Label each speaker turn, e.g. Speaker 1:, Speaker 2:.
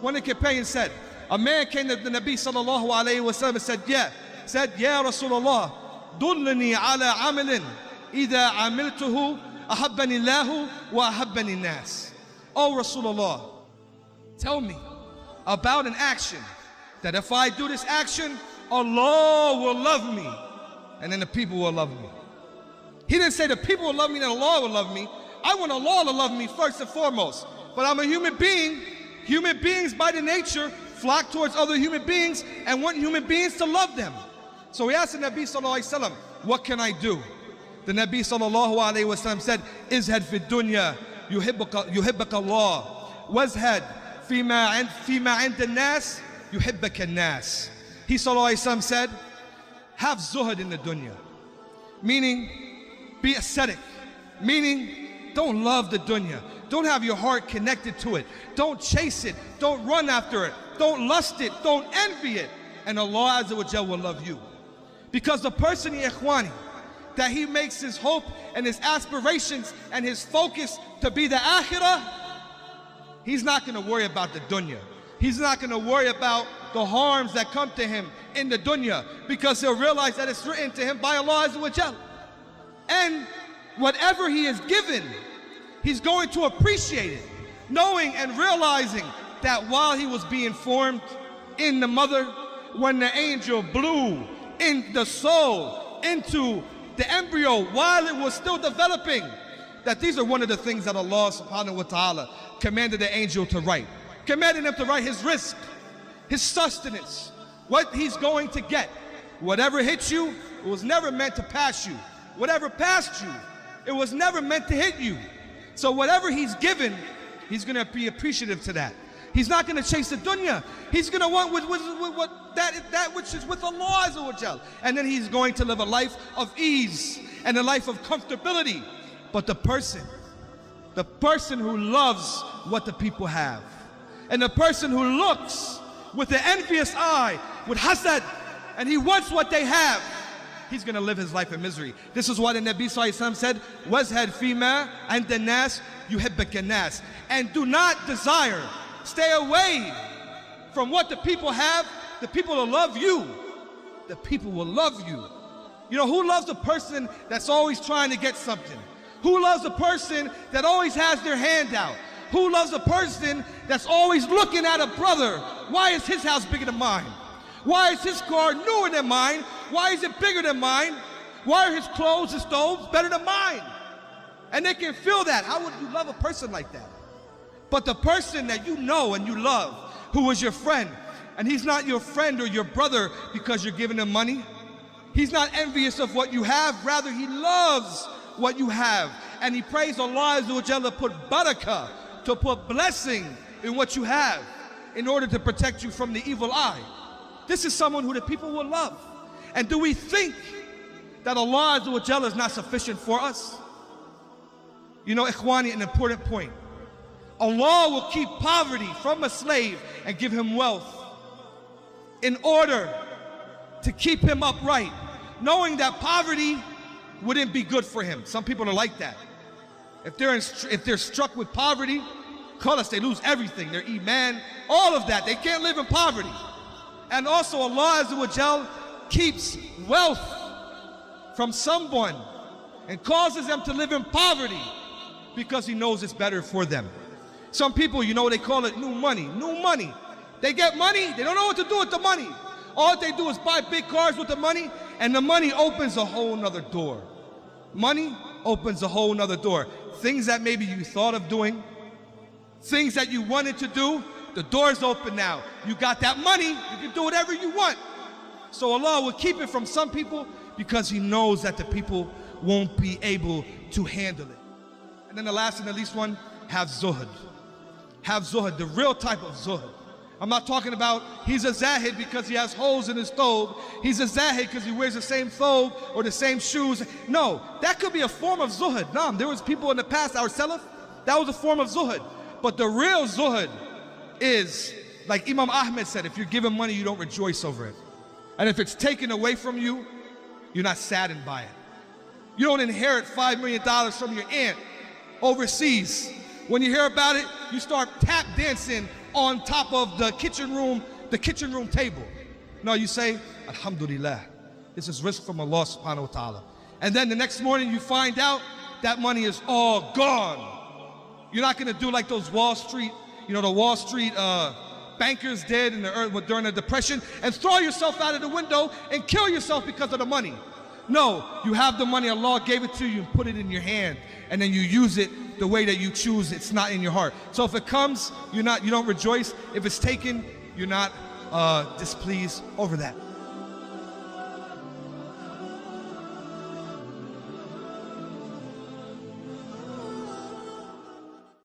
Speaker 1: one of the companions said, a man came to the Nabi sallallahu alayhi wa sallam and said, Ya Rasulullah, dullani ala amalin, idha amiltuhu, ahabbani Allahu wa ahabbani nas. Oh Rasulullah, tell me about an action that if I do this action, Allah will love me, and then the people will love me. He didn't say the people will love me and Allah will love me. I want Allah to love me first and foremost. But I'm a human being. Human beings by the nature flock towards other human beings and want human beings to love them. So he asked the Nabi sallallahu alayhi wa sallam, what can I do? The Nabi sallallahu alayhi wa sallam said, izhad fi dunya yuhibbaka Allah, wazhad fima inda nas yuhibbaka nas. He sallallahu alayhi wa sallam said, have zuhud in the dunya, meaning be ascetic, meaning don't love the dunya. Don't have your heart connected to it. Don't chase it. Don't run after it. Don't lust it. Don't envy it. And Allah Azza wa Jal will love you. Because the person, ikhwani, that he makes his hope and his aspirations and his focus to be the Akhirah, he's not going to worry about the dunya. He's not going to worry about the harms that come to him in the dunya, because he'll realize that it's written to him by Allah Azza wa Jal. And whatever he is given, he's going to appreciate it, knowing and realizing that while he was being formed in the mother, when the angel blew in the soul into the embryo while it was still developing, that these are one of the things that Allah subhanahu wa ta'ala commanded the angel to write. Commanded him to write his rizq, his sustenance, what he's going to get. Whatever hits you, it was never meant to pass you. Whatever passed you, it was never meant to hit you. So whatever he's given, he's going to be appreciative to that. He's not going to chase the dunya. He's going to want that which is with Allah Azza wa Jal. And then he's going to live a life of ease and a life of comfortability. But the person who loves what the people have, and the person who looks with an envious eye, with hasad, and he wants what they have, he's going to live his life in misery. This is why the Nabi sallallahu alaihi wasallam said, "Wazhad fima and the nas yuhibbaka nas," and do not desire, stay away from what the people have. The people will love you. The people will love you. You know, who loves a person that's always trying to get something? Who loves a person that always has their hand out? Who loves a person that's always looking at a brother? Why is his house bigger than mine? Why is his car newer than mine? Why is it bigger than mine? Why are his clothes and stoves better than mine? And they can feel that. How would you love a person like that? But the person that you know and you love, who is your friend, and he's not your friend or your brother because you're giving him money. He's not envious of what you have, rather he loves what you have. And he prays Allah Azza wa Jalla to put barakah, to put blessing in what you have in order to protect you from the evil eye. This is someone who the people will love. And do we think that Allah Azza wa Jalla is not sufficient for us? You know, ikhwani, an important point. Allah will keep poverty from a slave and give him wealth in order to keep him upright, knowing that poverty wouldn't be good for him. Some people are like that. If they're struck with poverty, khalas, they lose everything, their iman, all of that. They can't live in poverty. And also Allah Azza wa Jal keeps wealth from someone and causes them to live in poverty because he knows it's better for them. Some people, you know, they call it new money. New money. They get money, they don't know what to do with the money. All they do is buy big cars with the money, and the money opens a whole nother door. Money opens a whole nother door. Things that maybe you thought of doing, things that you wanted to do, the door's open now. You got that money, you can do whatever you want. So Allah will keep it from some people because he knows that the people won't be able to handle it. And then the last and the least one, have zuhud. Have zuhud, the real type of zuhud. I'm not talking about he's a zahid because he has holes in his stove. He's a zahid because he wears the same thobe or the same shoes. No, that could be a form of zuhud. No, there was people in the past, our salaf, that was a form of zuhud. But the real zuhud is, like Imam Ahmed said, if you're given money, you don't rejoice over it. And if it's taken away from you, you're not saddened by it. You don't inherit $5 million from your aunt overseas. When you hear about it, you start tap dancing on top of the kitchen room table. No, you say, Alhamdulillah, this is rizq from Allah subhanahu wa ta'ala. And then the next morning you find out that money is all gone. You're not gonna do like those Wall Street, the Wall Street bankers did during the Depression and throw yourself out of the window and kill yourself because of the money. No, you have the money, Allah gave it to you and put it in your hand, and then you use it the way that you choose. It's not in your heart. So if it comes, you don't rejoice. If it's taken, you're not displeased over that.